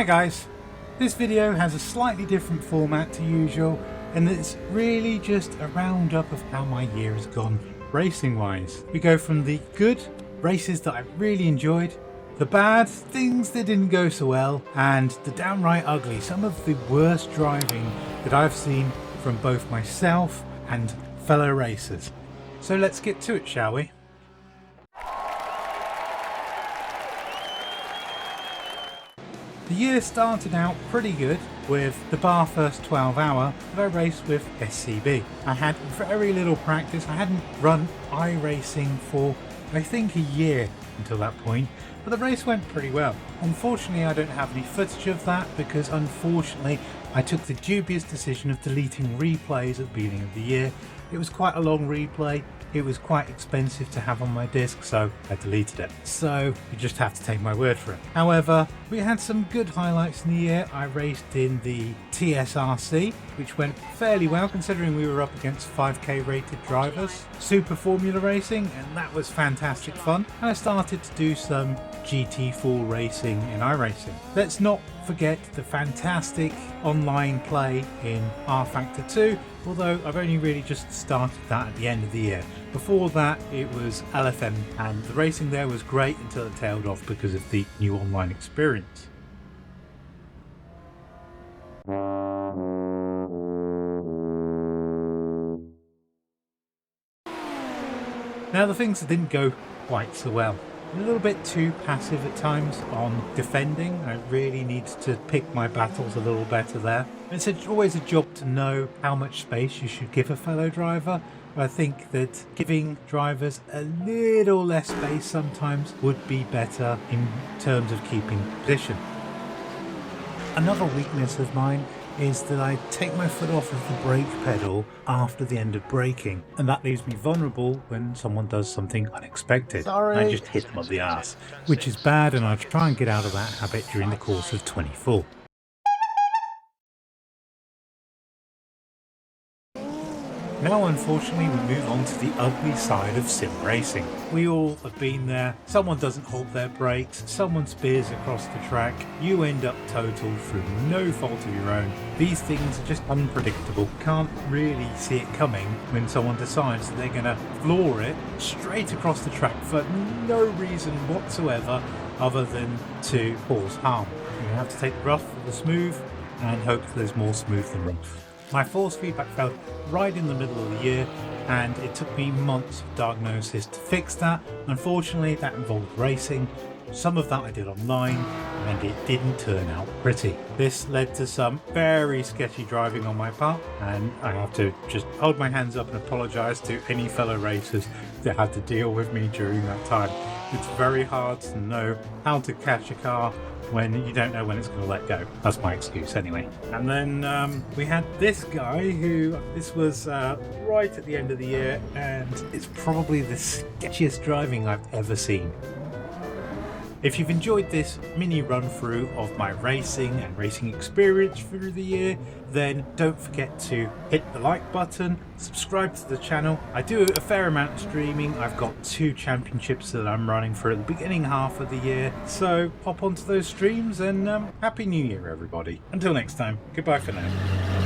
Hi guys, this video has a slightly different format to usual, and it's really just a roundup of how my year has gone racing wise. We go from the good races that I really enjoyed, the bad things that didn't go so well, and the downright ugly, some of the worst driving that I've seen from both myself and fellow racers. So let's get to it, shall we? The year started out pretty good with the bar first 12 hour that I raced with SCB. I had very little practice. I hadn't run iracing for I think a year until that point, but the race went pretty well. Unfortunately, I don't have any footage of that because unfortunately I took the dubious decision of deleting replays at the beginning of the year. It was quite a long replay. It was quite expensive to have on my disc, so I deleted it. So you just have to take my word for it. However, we had some good highlights in the year. I raced in the TSRC, which went fairly well considering we were up against 5k rated drivers. Super Formula racing, and that was fantastic fun. And I started to do some GT4 racing in iRacing. Let's not forget the fantastic online play in R Factor 2, although I've only really just started that at the end of the year. Before that it was LFM, and the racing there was great until it tailed off because of the new online experience. Now the things that didn't go quite so well. A little bit too passive at times on defending. I really need to pick my battles a little better there. It's always a job to know how much space you should give a fellow driver. I think that giving drivers a little less space sometimes would be better in terms of keeping position. Another weakness of mine is that I take my foot off of the brake pedal after the end of braking, and that leaves me vulnerable when someone does something unexpected. Sorry. I just hit them up the arse, which is bad, and I'll try and get out of that habit during the course of 24. Now unfortunately we move on to the ugly side of sim racing. We all have been there. Someone doesn't hold their brakes, someone spears across the track, you end up totaled through no fault of your own. These things are just unpredictable. Can't really see it coming when someone decides that they're going to floor it straight across the track for no reason whatsoever other than to cause harm. You have to take the rough with the smooth and hope that there's more smooth than rough. My force feedback fell right in the middle of the year, and it took me months of diagnosis to fix that. Unfortunately, that involved racing. Some of that I did online, and it didn't turn out pretty. This led to some very sketchy driving on my part, and I have to just hold my hands up and apologise to any fellow racers that had to deal with me during that time. It's very hard to know how to catch a car when you don't know when it's going to let go. That's my excuse anyway. And then we had this guy who, this was right at the end of the year, and it's probably the sketchiest driving I've ever seen. If you've enjoyed this mini run through of my racing and racing experience through the year, then don't forget to hit the like button, subscribe to the channel. I do a fair amount of streaming. I've got 2 championships that I'm running for at the beginning half of the year, so hop onto those streams, and Happy New Year everybody. Until next time, goodbye for now.